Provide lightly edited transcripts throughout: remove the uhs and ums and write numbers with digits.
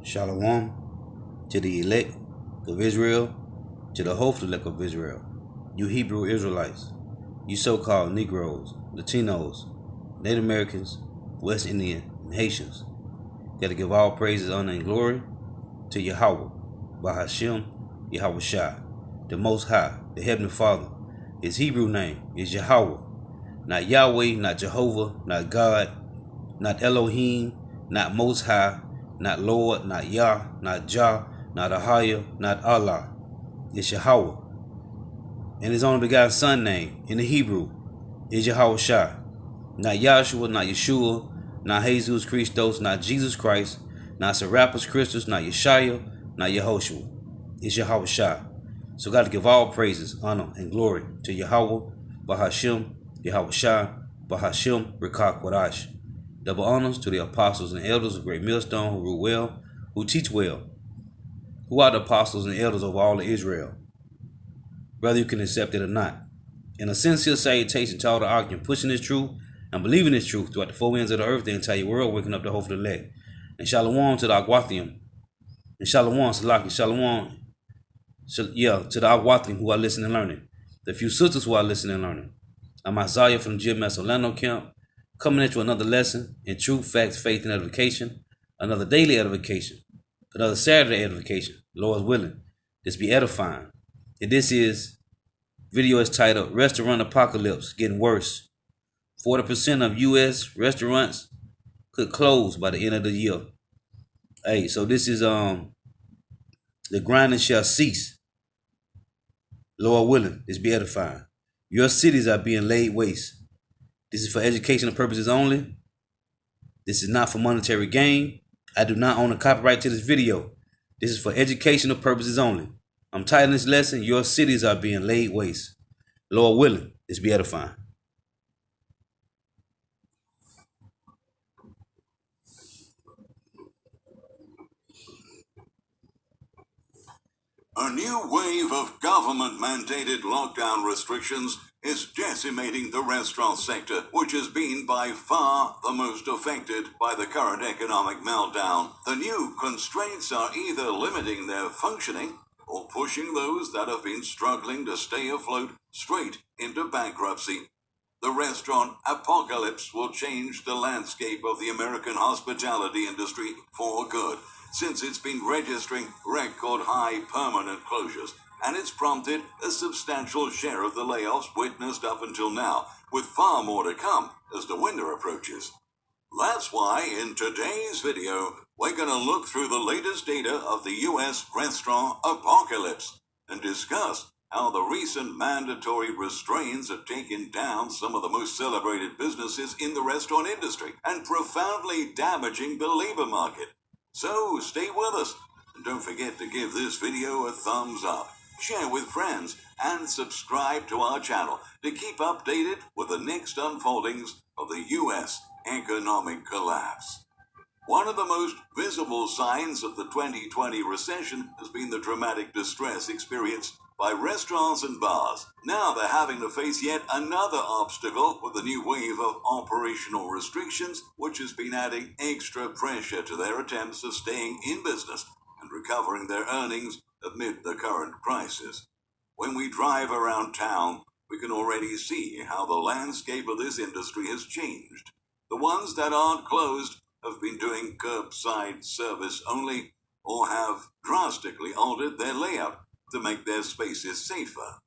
Shalom to the elect of Israel, to the hopeful elect of Israel, you Hebrew Israelites, you so-called Negroes, Latinos, Native Americans, West Indian, and Haitians. Got to give all praises, honor, and glory to Yahweh, Bahashem, Yahweh Shai, the Most High, the Heavenly Father. His Hebrew name is Yahweh, not Yahweh, not Jehovah, not God, not Elohim, not Most High, not Lord, not Yah, not Jah, not Ahaya, not Allah. It's Yahweh. And his only begotten son name in the Hebrew is Yahweh Shai. Not Yahshua, not Yeshua, not Jesus Christos, not Jesus Christ, not Serapis Christus, not Yeshaya, not Yehoshua. It's Yahweh Shai. So God to give all praises, honor, and glory to Yahweh, Bahashem, Yahweh Shai, Bahashem, Rekah Kodash. Double honors to the apostles and elders of Great Millstone who rule well, who teach well, who are the apostles and elders of all of Israel, whether you can accept it or not. And a sincere salutation to all the arguing, pushing this truth and believing this truth throughout the four ends of the earth, the entire world, waking up the hope of the elect. And shalom to the Agwathium. And shalom, Salaki, shalom, to the Agwathium who are listening and learning. The few sisters who are listening and learning. I'm Isaiah from the GMS Orlando camp, coming at you another lesson in truth, facts, faith, and edification. Another daily edification. Another Saturday edification. Lord's willing. This be edifying. And this video is titled Restaurant Apocalypse Getting Worse. 40% of U.S. restaurants could close by the end of the year. Hey, so this is the grinding shall cease. Lord willing, this be edifying. Your cities are being laid waste. This is for educational purposes only. This is not for monetary gain. I do not own a copyright to this video. This is for educational purposes only. I'm titling this lesson, Your cities are being laid waste. Lord willing, this be edifying. A new wave of government-mandated lockdown restrictions is decimating the restaurant sector, which has been by far the most affected by the current economic meltdown. The new constraints are either limiting their functioning or pushing those that have been struggling to stay afloat straight into bankruptcy. The restaurant apocalypse will change the landscape of the American hospitality industry for good, since it's been registering record-high permanent closures, and it's prompted a substantial share of the layoffs witnessed up until now, with far more to come as the winter approaches. That's why in today's video, we're going to look through the latest data of the U.S. restaurant apocalypse and discuss how the recent mandatory restraints have taken down some of the most celebrated businesses in the restaurant industry and profoundly damaging the labor market. So stay with us, and don't forget to give this video a thumbs up, share with friends, and subscribe to our channel to keep updated with the next unfoldings of the U.S. economic collapse. One of the most visible signs of the 2020 recession has been the dramatic distress experienced by restaurants and bars. Now they're having to face yet another obstacle with the new wave of operational restrictions, which has been adding extra pressure to their attempts of staying in business and recovering their earnings amid the current crisis. When we drive around town, we can already see how the landscape of this industry has changed. The ones that aren't closed have been doing curbside service only or have drastically altered their layout to make their spaces safer.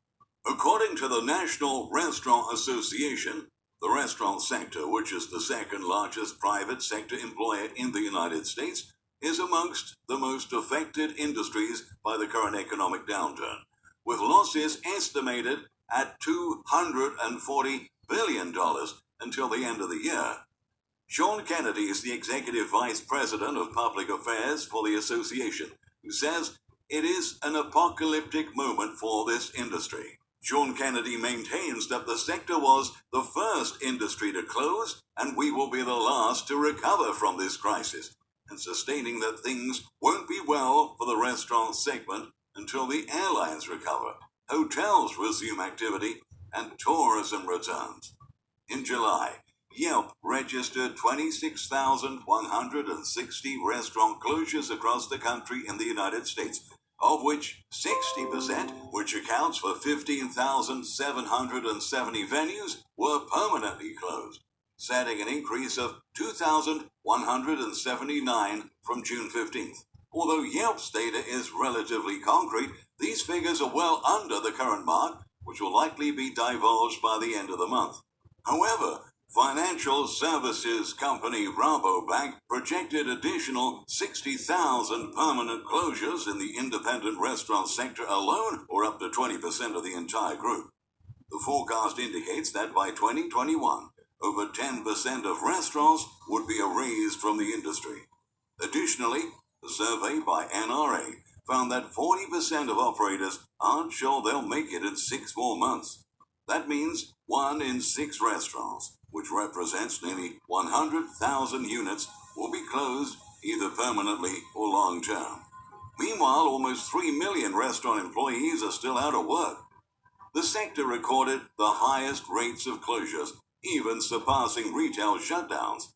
According to the National Restaurant Association, the restaurant sector, which is the second largest private sector employer in the United States, is amongst the most affected industries by the current economic downturn, with losses estimated at $240 billion until the end of the year. Sean Kennedy is the Executive Vice President of Public Affairs for the association, who says it is an apocalyptic moment for this industry. Sean Kennedy maintains that the sector was the first industry to close, and we will be the last to recover from this crisis, and sustaining that things won't be well for the restaurant segment until the airlines recover, hotels resume activity, and tourism returns. In July, Yelp registered 26,160 restaurant closures across the country in the United States, of which 60%, which accounts for 15,770 venues, were permanently closed, setting an increase of 2,179 from June 15th. Although Yelp's data is relatively concrete, these figures are well under the current mark, which will likely be divulged by the end of the month. However, financial services company Rabobank projected additional 60,000 permanent closures in the independent restaurant sector alone, or up to 20% of the entire group. The forecast indicates that by 2021, over 10% of restaurants would be erased from the industry. Additionally, a survey by NRA found that 40% of operators aren't sure they'll make it in 6 more months. That means 1 in 6 restaurants, which represents nearly 100,000 units, will be closed either permanently or long term. Meanwhile, almost 3 million restaurant employees are still out of work. The sector recorded the highest rates of closures, even surpassing retail shutdowns.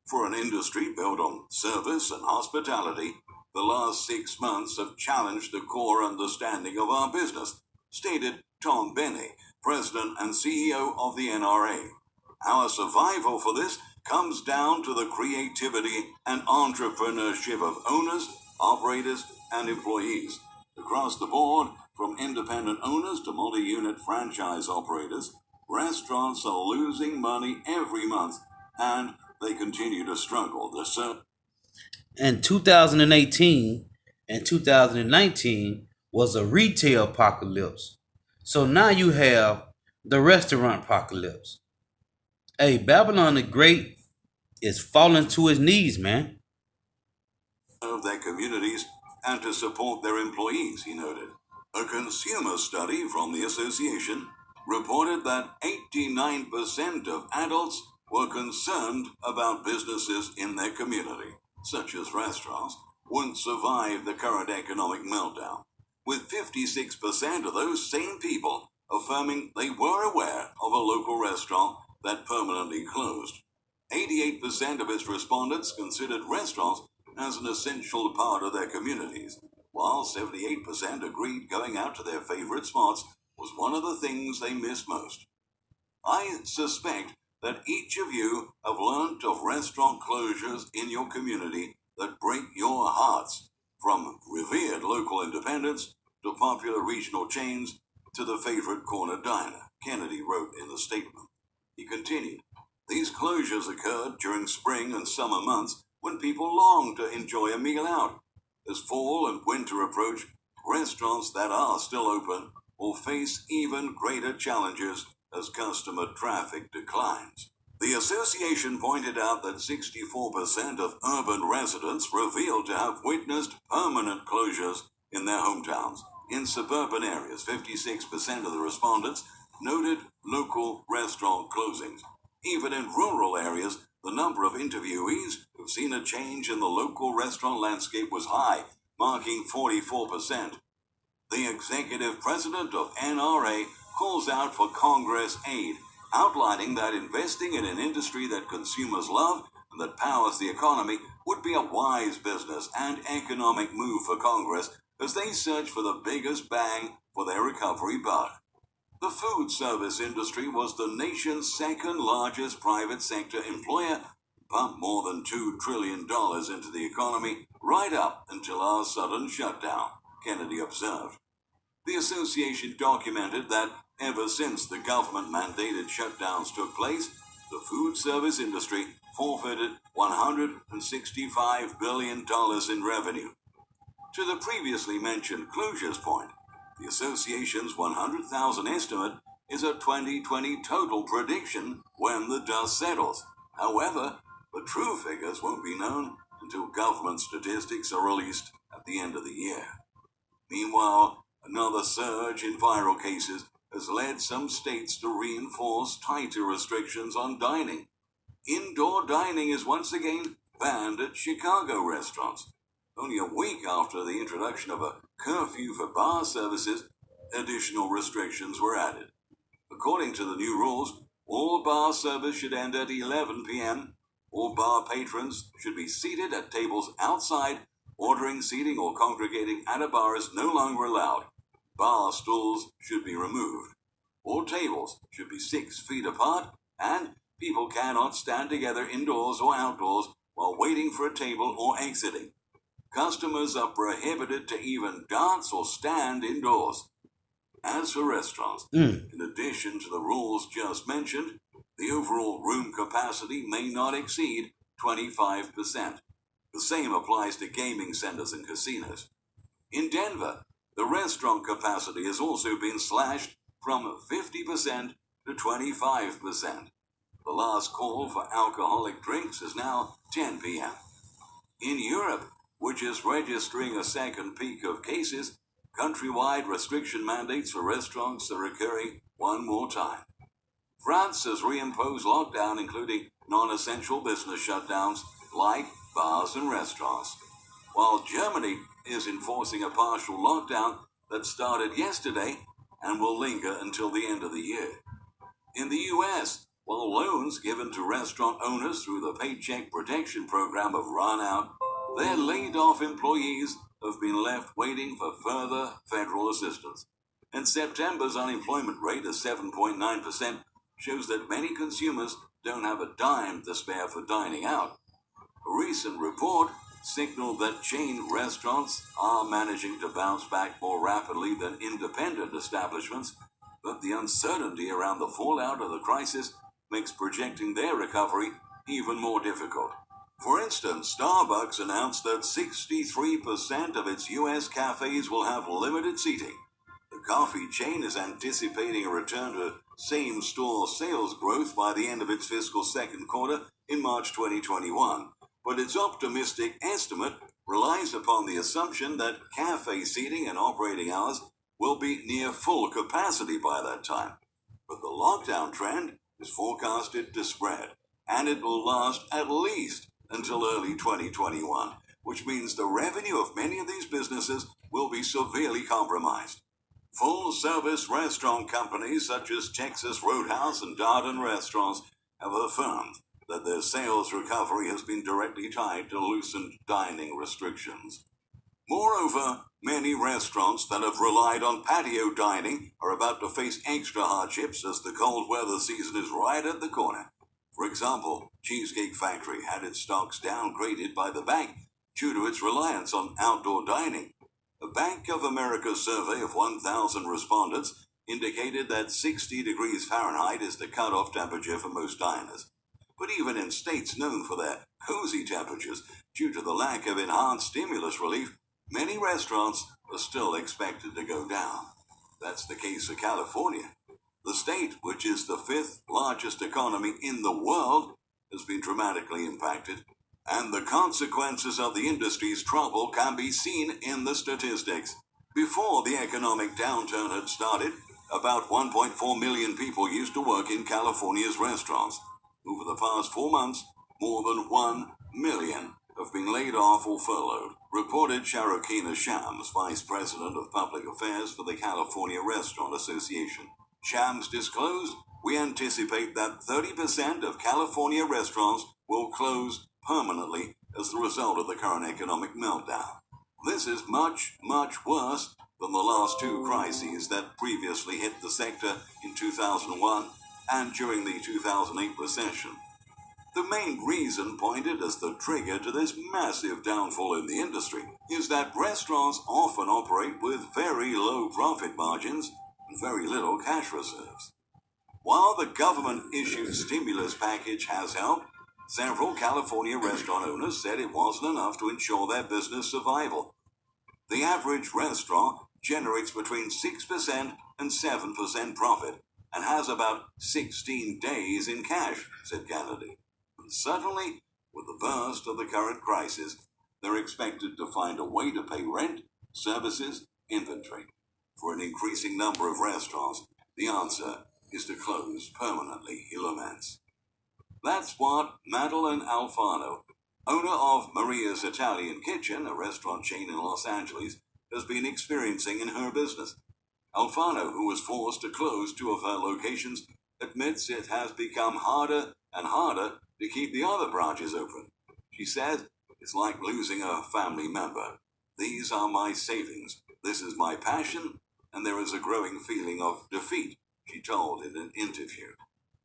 For an industry built on service and hospitality, the last 6 months have challenged the core understanding of our business, stated Tom Benny, President and CEO of the NRA. Our survival for this comes down to the creativity and entrepreneurship of owners, operators, and employees. Across the board, from independent owners to multi-unit franchise operators, restaurants are losing money every month, and they continue to struggle to serve. And 2018 and 2019 was a retail apocalypse. So now you have the restaurant apocalypse. Hey, Babylon the Great is falling to his knees, man. Of their communities and to support their employees, he noted. A consumer study from the association reported that 89% of adults were concerned about businesses in their community, such as restaurants, wouldn't survive the current economic meltdown, with 56% of those same people affirming they were aware of a local restaurant that permanently closed. 88% of its respondents considered restaurants as an essential part of their communities, while 78% agreed going out to their favorite spots was one of the things they miss most. I suspect that each of you have learned of restaurant closures in your community that break your hearts, from revered local independents to popular regional chains to the favorite corner diner, Kennedy wrote in the statement. He continued, these closures occurred during spring and summer months when people long to enjoy a meal out. As fall and winter approach, restaurants that are still open will face even greater challenges as customer traffic declines. The association pointed out that 64% of urban residents revealed to have witnessed permanent closures in their hometowns. In suburban areas, 56% of the respondents noted local restaurant closings. Even in rural areas, the number of interviewees who've seen a change in the local restaurant landscape was high, marking 44%. The executive president of NRA calls out for Congress aid, outlining that investing in an industry that consumers love and that powers the economy would be a wise business and economic move for Congress as they search for the biggest bang for their recovery buck. The food service industry was the nation's second largest private sector employer, pumped more than $2 trillion into the economy right up until our sudden shutdown, Kennedy observed. The association documented that ever since the government-mandated shutdowns took place, the food service industry forfeited $165 billion in revenue. To the previously mentioned closures point, the association's 100,000 estimate is a 2020 total prediction when the dust settles. However, the true figures won't be known until government statistics are released at the end of the year. Meanwhile, another surge in viral cases has led some states to reinforce tighter restrictions on dining. Indoor dining is once again banned at Chicago restaurants. Only a week after the introduction of a curfew for bar services, additional restrictions were added. According to the new rules, All bar service should end at 11 p.m. All bar patrons should be seated at tables outside. Ordering, seating, or congregating at a bar is no longer allowed. Bar stools should be removed. All tables should be 6 feet apart, and people cannot stand together indoors or outdoors while waiting for a table or exiting. Customers are prohibited to even dance or stand indoors. As for restaurants, in addition to the rules just mentioned, the overall room capacity may not exceed 25%. The same applies to gaming centers and casinos. In Denver, the restaurant capacity has also been slashed from 50% to 25%. The last call for alcoholic drinks is now 10 p.m. In Europe, which is registering a second peak of cases, countrywide restriction mandates for restaurants are occurring one more time. France has reimposed lockdown, including non-essential business shutdowns like bars and restaurants, while Germany is enforcing a partial lockdown that started yesterday and will linger until the end of the year. In the U.S., while loans given to restaurant owners through the Paycheck Protection Program have run out, their laid-off employees have been left waiting for further federal assistance. And September's unemployment rate of 7.9% shows that many consumers don't have a dime to spare for dining out. A recent report signaled that chain restaurants are managing to bounce back more rapidly than independent establishments, but the uncertainty around the fallout of the crisis makes projecting their recovery even more difficult. For instance, Starbucks announced that 63% of its U.S. cafes will have limited seating. The coffee chain is anticipating a return to same-store sales growth by the end of its fiscal second quarter in March 2021, but its optimistic estimate relies upon the assumption that cafe seating and operating hours will be near full capacity by that time. But the lockdown trend is forecasted to spread, and it will last at least until early 2021, which means the revenue of many of these businesses will be severely compromised. Full-service restaurant companies such as Texas Roadhouse and Darden Restaurants have affirmed that their sales recovery has been directly tied to loosened dining restrictions. Moreover, many restaurants that have relied on patio dining are about to face extra hardships as the cold weather season is right at the corner. For example, Cheesecake Factory had its stocks downgraded by the bank due to its reliance on outdoor dining. A Bank of America survey of 1,000 respondents indicated that 60 degrees Fahrenheit is the cutoff temperature for most diners. But even in states known for their cozy temperatures, due to the lack of enhanced stimulus relief, many restaurants are still expected to go down. That's the case for California. The state, which is the 5th largest economy in the world, has been dramatically impacted, and the consequences of the industry's trouble can be seen in the statistics. Before the economic downturn had started, about 1.4 million people used to work in California's restaurants. Over the past 4 months, more than 1 million have been laid off or furloughed, reported Sharokina Shams, Vice President of Public Affairs for the California Restaurant Association. Shams disclosed, "We anticipate that 30% of California restaurants will close permanently as the result of the current economic meltdown. This is much, much worse than the last 2 crises that previously hit the sector in 2001 and during the 2008 recession." The main reason pointed as the trigger to this massive downfall in the industry is that restaurants often operate with very low profit margins and very little cash reserves. While the government-issued stimulus package has helped, several California restaurant owners said it wasn't enough to ensure their business survival. The average restaurant generates between 6% and 7% profit and has about 16 days in cash, said Kennedy. And suddenly, with the burst of the current crisis, they're expected to find a way to pay rent, services, inventory. For an increasing number of restaurants, the answer is to close permanently, he laments. That's what Madeline Alfano, owner of Maria's Italian Kitchen, a restaurant chain in Los Angeles, has been experiencing in her business. Alfano, who was forced to close 2 of her locations admits it has become harder and harder to keep the other branches open. She said, "It's like losing a family member. These are my savings. This is my passion, and there is a growing feeling of defeat," she told in an interview.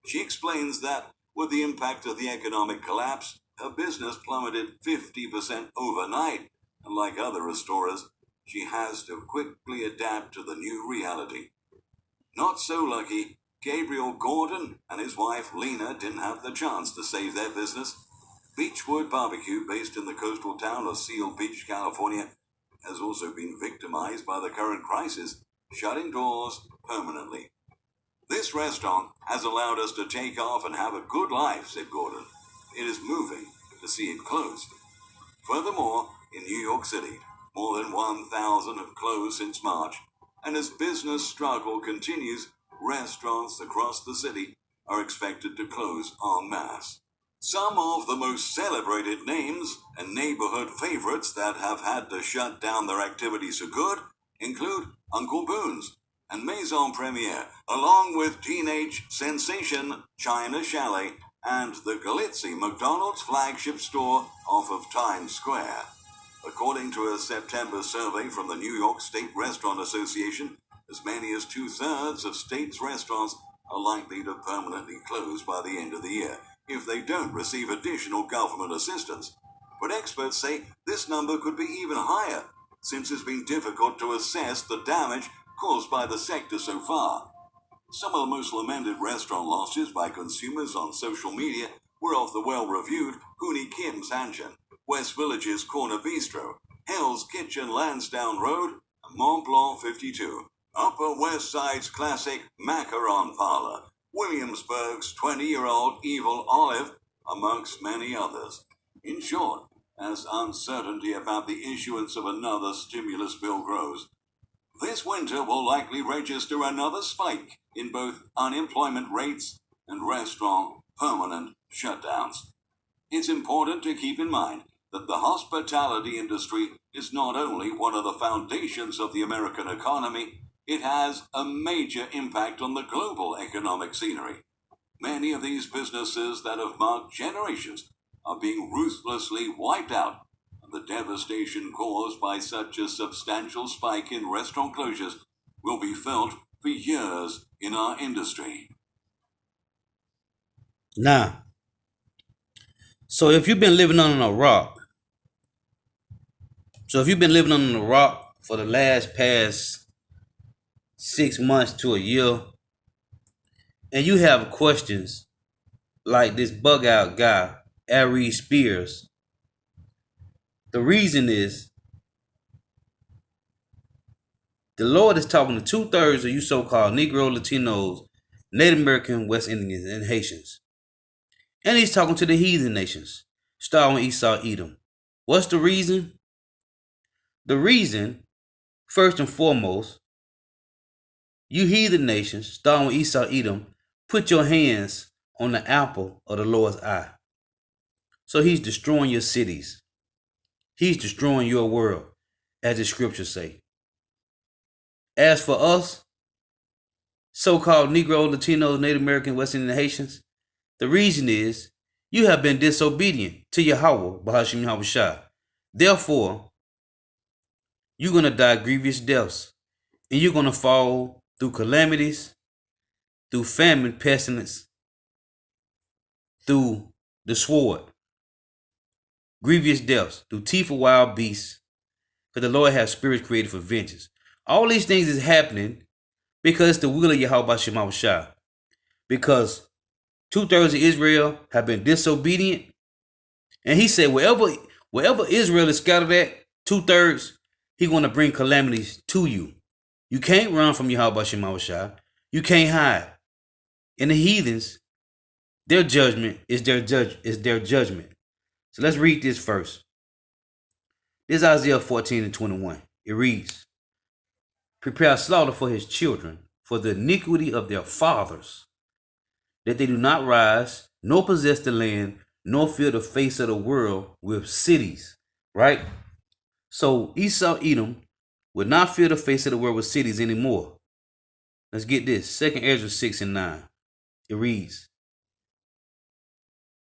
She explains that with the impact of the economic collapse, her business plummeted 50% overnight, and like other restorers, she has to quickly adapt to the new reality. Not so lucky, Gabriel Gordon and his wife Lena didn't have the chance to save their business. Beechwood Barbecue, based in the coastal town of Seal Beach, California, has also been victimized by the current crisis, shutting doors permanently. "This restaurant has allowed us to take off and have a good life," said Gordon. "It is moving to see it close." Furthermore, in New York City, more than 1,000 have closed since March, and as business struggle continues, restaurants across the city are expected to close en masse. Some of the most celebrated names and neighborhood favorites that have had to shut down their activities for good include Uncle Boone's and Maison Premiere, along with teenage sensation China Chalet and the glitzy McDonald's flagship store off of Times Square. According to a September survey from the New York State Restaurant Association, as many as 2/3 of state's restaurants are likely to permanently close by the end of the year if they don't receive additional government assistance. But experts say this number could be even higher, since it's been difficult to assess the damage caused by the sector so far. Some of the most lamented restaurant losses by consumers on social media were of the well-reviewed Hooney Kim's Anshan, West Village's Corner Bistro, Hell's Kitchen Lansdowne Road, and Mont Blanc 52, Upper West Side's classic Macaron Parlor, Williamsburg's 20-year-old Evil Olive, amongst many others. In short, as uncertainty about the issuance of another stimulus bill grows, this winter will likely register another spike in both unemployment rates and restaurant permanent shutdowns. It's important to keep in mind that the hospitality industry is not only one of the foundations of the American economy, it has a major impact on the global economic scenery. Many of these businesses that have marked generations are being ruthlessly wiped out, and the devastation caused by such a substantial spike in restaurant closures will be felt for years in our industry. Now, so if you've been living under a rock, for the past 6 months to a year, and you have questions like this bug out guy, Ari Spears, the reason is the Lord is talking to 2/3 of you so-called Negro, Latinos, Native American, West Indians, and Haitians. And he's talking to the heathen nations, starting Esau, Edom. What's the reason? The reason, first and foremost, you heathen nations, starting with Esau, Edom, put your hands on the apple of the Lord's eye. So he's destroying your cities. He's destroying your world, as the scriptures say. As for us, so-called Negro, Latinos, Native American, West Indian, Haitians, the reason is you have been disobedient to Yahweh, Bahashim Yahushua. Therefore, you're going to die grievous deaths, and you're going to fall through calamities, through famine, pestilence, through the sword, grievous deaths, through teeth of wild beasts, because the Lord has spirits created for vengeance. All these things is happening because it's the will of Yahweh Shema Shah. Because 2/3 of Israel have been disobedient. And he said, wherever Israel is scattered at, 2/3, he's going to bring calamities to you. You can't run from Yahweh Shema Shah. You can't hide. And the heathens, their judgment is their judgment. So let's read this first. This is Isaiah 14:21. It reads, "Prepare slaughter for his children, for the iniquity of their fathers, that they do not rise, nor possess the land, nor fill the face of the world with cities." Right? So Esau, Edom, would not fill the face of the world with cities anymore. Let's get this. 2 Ezra 6:9. It reads,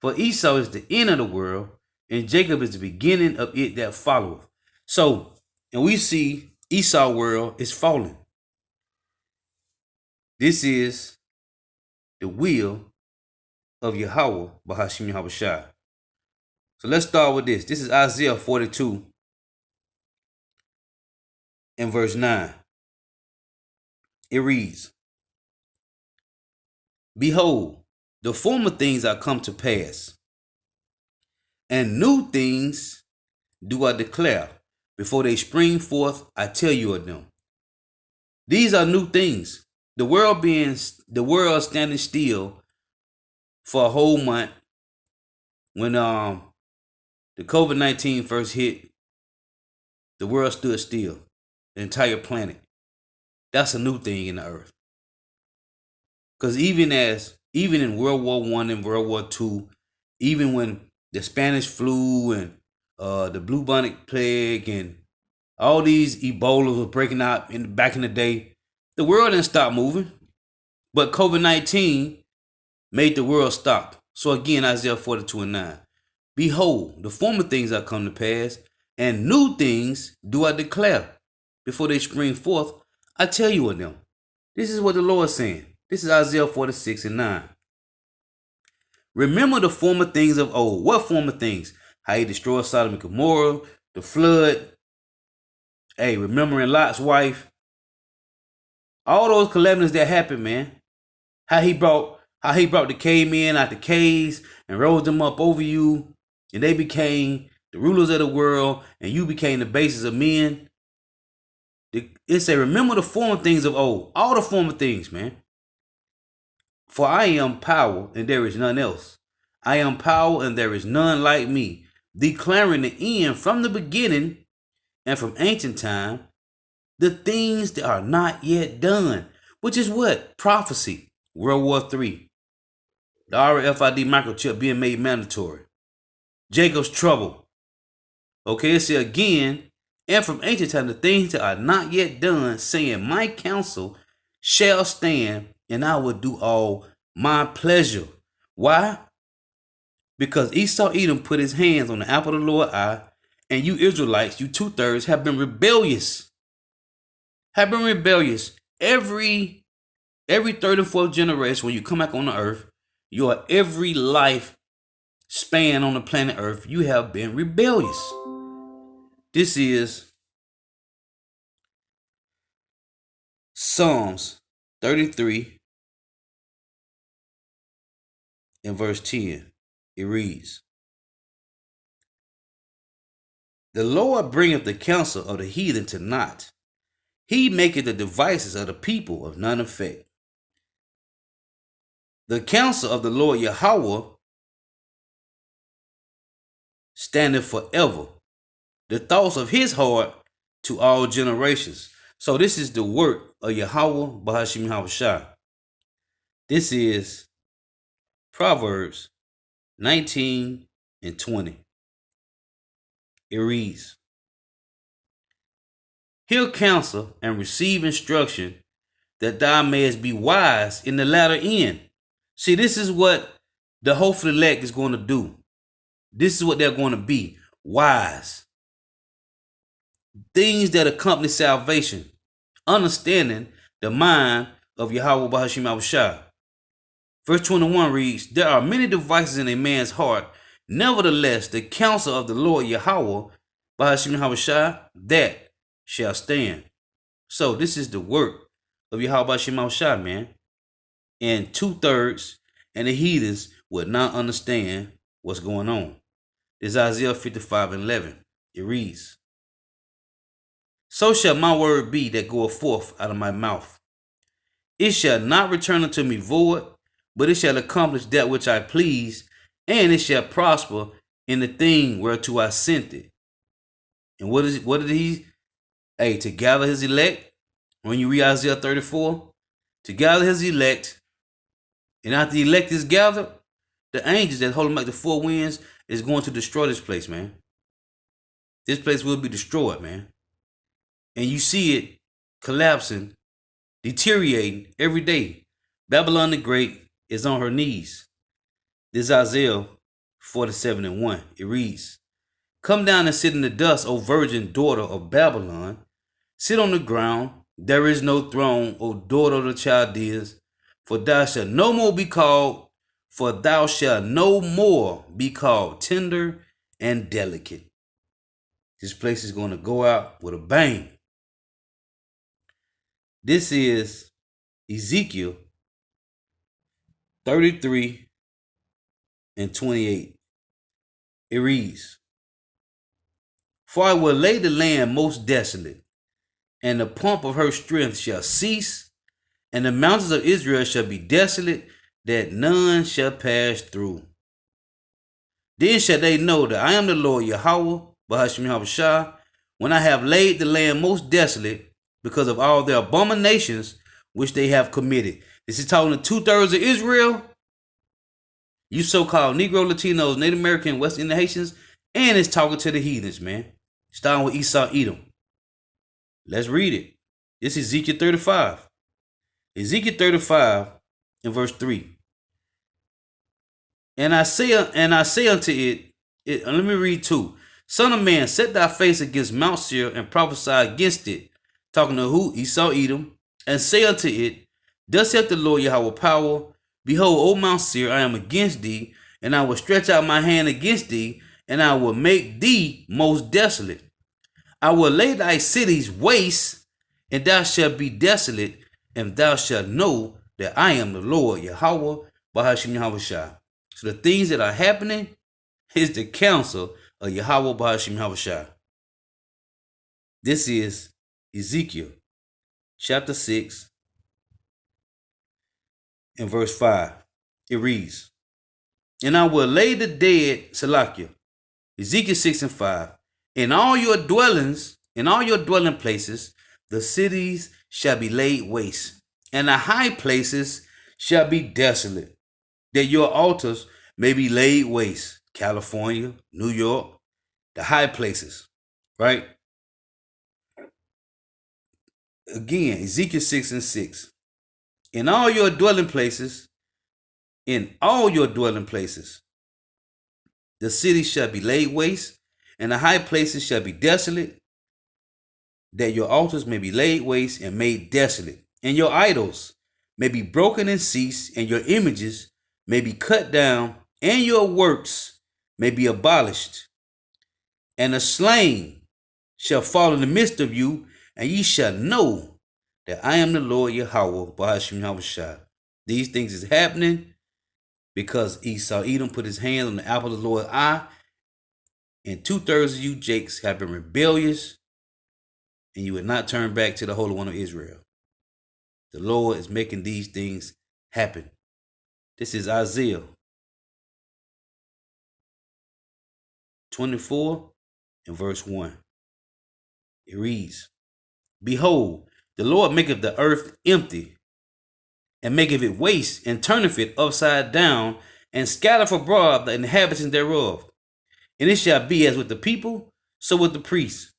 for Esau is the end of the world, and Jacob is the beginning of it that followeth. So, and we see Esau world is falling. This is the will of Yahweh Bahashim Yahushua. So let's start with this. This is Isaiah 42 and verse 9. It reads, behold, the former things are come to pass, and new things do I declare. Before they spring forth, I tell you of them. These are new things. The world standing still for a whole month when the COVID-19 first hit, the world stood still. The entire planet. That's a new thing in the earth. Because even in World War I and World War II, even when the Spanish flu and the bubonic plague and all these Ebola were breaking out back in the day, the world didn't stop moving. But COVID-19 made the world stop. So again, Isaiah 42 and 9. Behold, the former things are come to pass, and new things do I declare. Before they spring forth, I tell you of them. This is what the Lord is saying. This is Isaiah 46 and 9. Remember the former things of old. What former things? How he destroyed Sodom and Gomorrah, the flood. Hey, remembering Lot's wife. All those calamities that happened, man. How he brought the cavemen out the caves and rose them up over you, and they became the rulers of the world, and you became the basis of men. It say, remember the former things of old. All the former things, man. For I am power, and there is none else. I am power, and there is none like me, declaring the end from the beginning and from ancient time, the things that are not yet done. Which is what? Prophecy. World War III. The RFID microchip being made mandatory. Jacob's trouble. Okay, it says again, and from ancient time, the things that are not yet done, saying, my counsel shall stand, and I will do all my pleasure. Why? Because Esau Edom put his hands on the apple of the Lord's eye, and you Israelites, you 2/3, have been rebellious. Every third and fourth generation, when you come back on the earth, your every life span on the planet earth, you have been rebellious. This is Psalms 33 and verse 10. It reads, the Lord bringeth the counsel of the heathen to naught. He maketh the devices of the people of none effect. The counsel of the Lord Yahweh standeth forever. The thoughts of his heart to all generations. So this is the work of Yahweh Bahashim Yahushua. This is Proverbs 19 and 20. It reads, hear counsel and receive instruction, that thou mayest be wise in the latter end. See, this is what the hopeful elect is going to do. This is what they're going to be. Wise. Things that accompany salvation. Understanding the mind of Yahweh Bahashim Yahushua. Verse 21 reads, there are many devices in a man's heart. Nevertheless, the counsel of the Lord Yahweh Bahashim Yahushua, that shall stand. So this is the work of Yahweh Bahashim Yahushua, man. And 2/3 and the heathens would not understand what's going on. This is Isaiah 55 and 11. It reads, so shall my word be that goeth forth out of my mouth. It shall not return unto me void, but it shall accomplish that which I please, and it shall prosper in the thing whereto I sent it. And what did he? Hey, to gather his elect. When you read Isaiah 34, to gather his elect, and after the elect is gathered, the angels that hold him like the four winds is going to destroy this place, man. This place will be destroyed, man. And you see it collapsing, deteriorating every day. Babylon the Great, is on her knees. This is Isaiah 47:1. It reads, "Come down and sit in the dust, O virgin daughter of Babylon. Sit on the ground. There is no throne, O daughter of the Chaldeans. For thou shalt no more be called, tender and delicate." This place is going to go out with a bang. This is Ezekiel 33:28. It reads, "For I will lay the land most desolate, and the pomp of her strength shall cease, and the mountains of Israel shall be desolate, that none shall pass through. Then shall they know that I am the Lord Yahweh, Bahashim Yahushua, when I have laid the land most desolate because of all their abominations which they have committed." This is talking to 2/3 of Israel, you so-called Negro, Latinos, Native American, West Indian Haitians, and it's talking to the heathens, man. Starting with Esau, Edom. Let's read it. This is Ezekiel 35. Ezekiel 35 and verse 3. And I say unto it, let me read 2. "Son of man, set thy face against Mount Seir and prophesy against it." Talking to who? Esau, Edom. "And say unto it, Thus saith the Lord Yahweh power, Behold, O Mount Seir, I am against thee, and I will stretch out my hand against thee, and I will make thee most desolate. I will lay thy cities waste, and thou shalt be desolate, and thou shalt know that I am the Lord Yahweh, Bahashim Yahushua." So the things that are happening is the counsel of Yahweh, Bahashim Yahushua. This is Ezekiel chapter 6 and verse 5. It reads, "And I will lay the dead," Salakia, Ezekiel 6 and 5, "in all your dwelling places, the cities shall be laid waste, and the high places shall be desolate, that your altars may be laid waste." California, New York, the high places, right? Again, Ezekiel 6 and 6. In all your dwelling places, the city shall be laid waste, and the high places shall be desolate, that your altars may be laid waste and made desolate, and your idols may be broken and cease, and your images may be cut down, and your works may be abolished. And the slain shall fall in the midst of you, and ye shall know that I am the Lord Yahweh, Bahashim Yahushua. These things is happening because Esau Edom put his hand on the apple of the Lord's eye, and 2/3 of you Jakes have been rebellious, and you would not turn back to the Holy One of Israel. The Lord is making these things happen. This is Isaiah 24 and verse 1. It reads, "Behold, the Lord maketh the earth empty, and maketh it waste, and turneth it upside down, and scattereth abroad the inhabitants thereof. And it shall be as with the people, so with the priest,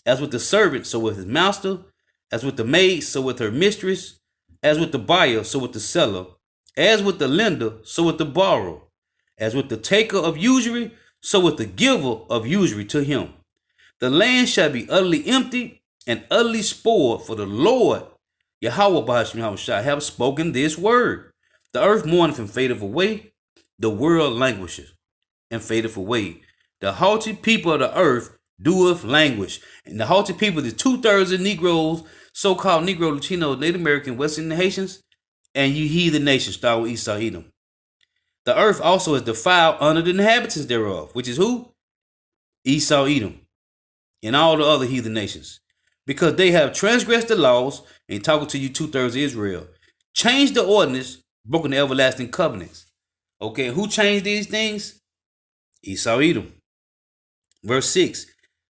as with the servant, so with his master, as with the maid, so with her mistress, as with the buyer, so with the seller, as with the lender, so with the borrower, as with the taker of usury, so with the giver of usury to him. The land shall be utterly empty and utterly spoiled, for the Lord Yahweh Bahashim Yahushua have spoken this word. The earth mourneth and fadeth away, the world languisheth and fadeth away. The haughty people of the earth doeth languish." And the haughty people is 2/3 of Negroes, so-called Negro, Latino, Native American, West Indian Haitians, and you heathen nations, start with Esau Edom. "The earth also is defiled under the inhabitants thereof," which is who? Esau Edom, and all the other heathen nations, "because they have transgressed the laws," and talking to you 2/3 of Israel, "changed the ordinance, broken the everlasting covenants." Okay, who changed these things? Esau Edom. Verse 6,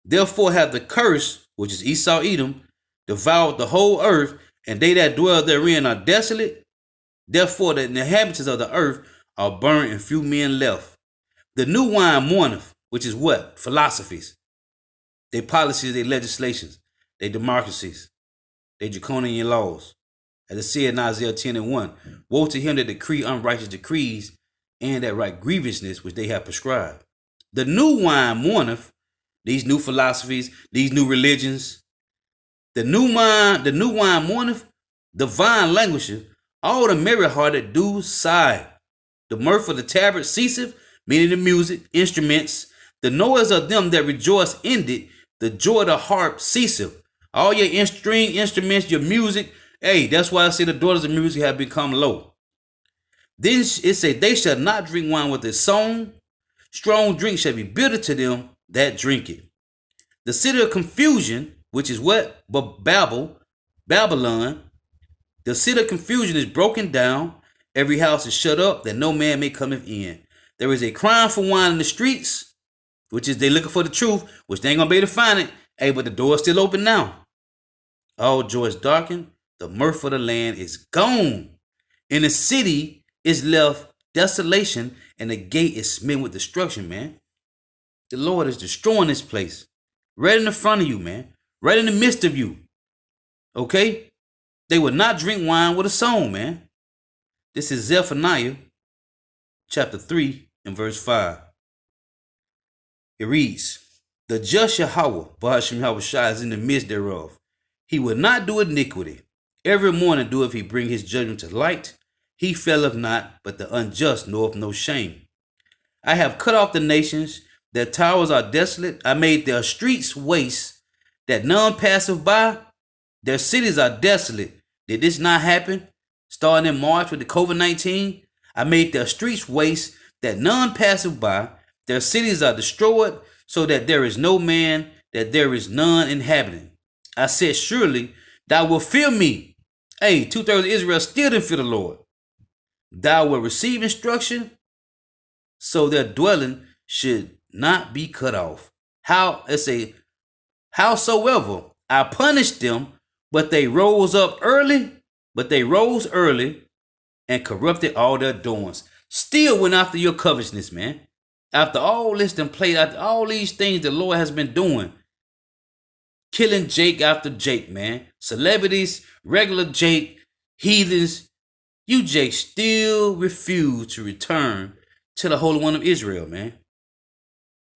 "Therefore have the curse," which is Esau Edom, "devoured the whole earth, and they that dwell therein are desolate. Therefore the inhabitants of the earth are burned, and few men left. The new wine mourneth," which is what? Philosophies, their policies, their legislations, their democracies, their draconian laws, As it said in Isaiah 10:1, woe to him that decree unrighteous decrees and that write grievousness which they have prescribed. The new wine mourneth, these new philosophies, these new religions. The new wine mourneth, the vine languisheth, all the merry-hearted do sigh. The mirth of the tabret ceaseth, meaning the music, instruments. The noise of them that rejoice ended, the joy of the harp ceaseth. All your string instruments, your music, hey, that's why I say the daughters of music have become low. Then it said, they shall not drink wine with a song. Strong drink shall be bitter to them that drink it. The city of confusion, which is what? Babylon. The city of confusion is broken down. Every house is shut up that no man may come in. There is a crying for wine in the streets, which is they looking for the truth, which they ain't gonna be able to find it. Hey, but the door is still open now. All joy is darkened. The mirth of the land is gone. In the city is left desolation, and the gate is smitten with destruction, man. The Lord is destroying this place. Right in the front of you, man. Right in the midst of you. Okay? They would not drink wine with a song, man. This is Zephaniah chapter 3 and verse 5. It reads, the just Yahweh, Bahashim Yahushua, is in the midst thereof. He will not do iniquity. Every morning doeth he bring his judgment to light. He faileth not, but the unjust knoweth no shame. I have cut off the nations, their towers are desolate. I made their streets waste, that none passeth by. Their cities are desolate. Did this not happen? Starting in March with the COVID-19, I made their streets waste, that none passeth by. Their cities are destroyed, so that there is no man, that there is none inhabiting. I said, surely thou wilt fear me. Hey, 2/3 of Israel still didn't fear the Lord. Thou wilt receive instruction, so their dwelling should not be cut off. Howsoever I punished them, but they rose early and corrupted all their doings. Still went after your covetousness, man. After all this done played, after all these things the Lord has been doing. Killing Jake after Jake, man. Celebrities, regular Jake, heathens. You Jake still refuse to return to the Holy One of Israel, man.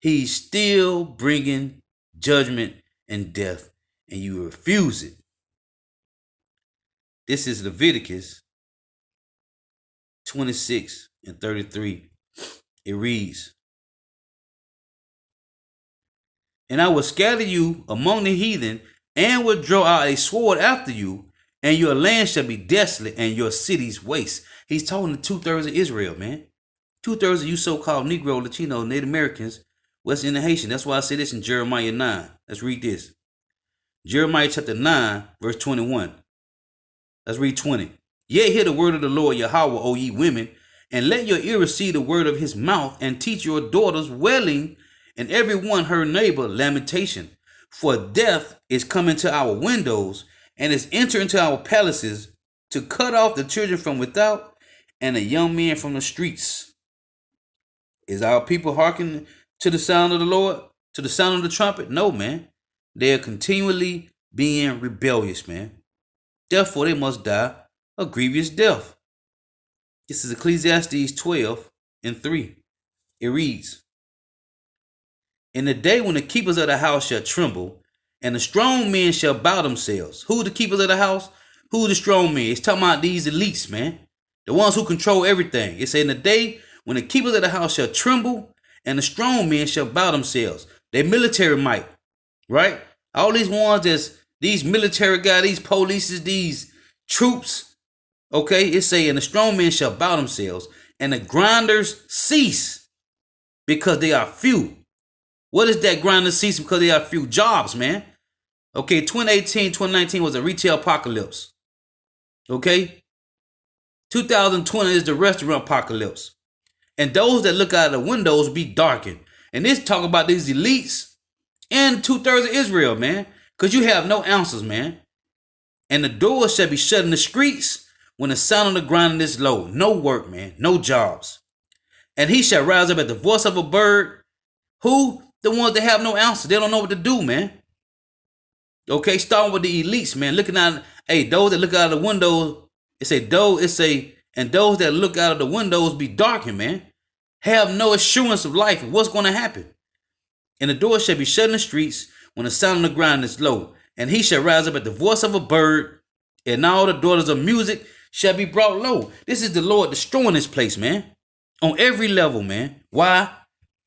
He's still bringing judgment and death, and you refuse it. This is Leviticus 26 and 33. It reads, and I will scatter you among the heathen, and will draw out a sword after you, and your land shall be desolate, and your cities waste. He's talking to 2/3 of Israel, man. 2/3 of you so-called Negro, Latino, Native Americans, West Indian Haitian. That's why I say this in Jeremiah 9. Let's read this. Jeremiah chapter 9, verse 21. Let's read 20. Yea, hear the word of the Lord Yahweh, O ye women, and let your ear receive the word of his mouth, and teach your daughters wailing, and every one her neighbor lamentation. For death is coming to our windows, and is entered into our palaces, to cut off the children from without, and the young men from the streets. Is our people hearkening to the sound of the Lord, to the sound of the trumpet? No, man. They are continually being rebellious, man. Therefore, they must die a grievous death. This is Ecclesiastes 12 and 3. It reads, in the day when the keepers of the house shall tremble, and the strong men shall bow themselves. Who are the keepers of the house? Who are the strong men? It's talking about these elites, man. The ones who control everything. It said in the day when the keepers of the house shall tremble, and the strong men shall bow themselves. Their military might, right? All these ones these military guys, these polices, these troops, okay? It say, and the strong men shall bow themselves, and the grinders cease, because they are few. What is that grinder cease? Because they are few? Jobs, man. Okay, 2018, 2019 was a retail apocalypse. Okay? 2020 is the restaurant apocalypse. And those that look out of the windows be darkened. And this talk about these elites and 2/3 of Israel, man. Because you have no answers, man. And the doors shall be shut in the streets when the sound of the grinding is low. No work, man. No jobs. And he shall rise up at the voice of a bird. Who? The ones that have no answer. They don't know what to do, man. Okay, starting with the elites, man. Looking out, hey, those that look out of the windows And those that look out of the windows be darkened, man. Have no assurance of life and what's going to happen. And the door shall be shut in the streets when the sound of the ground is low. And he shall rise up at the voice of a bird, and all the daughters of music shall be brought low. This is the Lord destroying this place, man. On every level, man. Why?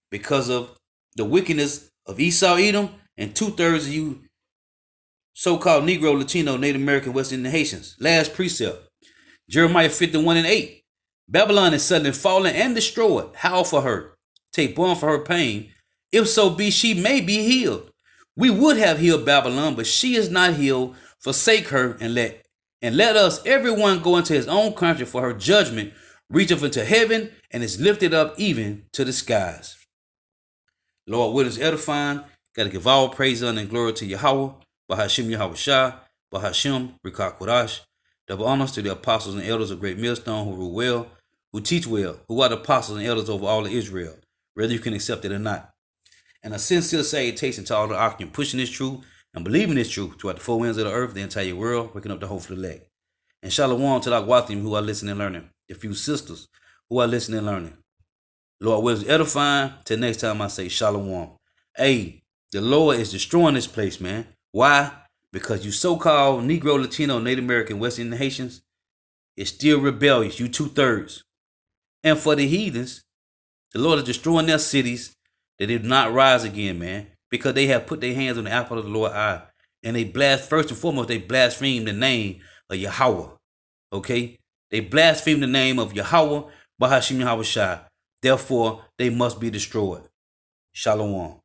Because of the wickedness of Esau, Edom, and 2/3 of you so-called Negro, Latino, Native American, West Indian Haitians. Last precept. Jeremiah 51:8. Babylon is suddenly fallen and destroyed. Howl for her. Take born for her pain. If so be she may be healed. We would have healed Babylon, but she is not healed. Forsake her and let us everyone go into his own country, for her judgment reacheth into heaven and is lifted up even to the skies. Lord, what is edifying? Got to give all praise, honor, and glory to Yahweh, Bahashim Yahweh Shah, Bahashim Rikah Kodash. Double honors to the apostles and elders of Great Millstone who rule well, who teach well, who are the apostles and elders over all of Israel, whether you can accept it or not. And a sincere salutation to all the occupants pushing this truth and believing this truth throughout the four winds of the earth, the entire world, waking up the hopeful elect. And shalom to the Akwathim who are listening and learning, the few sisters who are listening and learning. Lord, what is edifying? Till next time I say shalom. Hey, the Lord is destroying this place, man. Why? Because you so-called Negro, Latino, Native American, West Indian Haitians is still rebellious. You 2/3. And for the heathens, the Lord is destroying their cities. They did not rise again, man, because they have put their hands on the apple of the Lord's eye. And they first and foremost, they blaspheme the name of Yahweh. Okay? They blaspheme the name of Yahweh, Bahashim Yahweh Shai. Therefore, they must be destroyed. Shalom.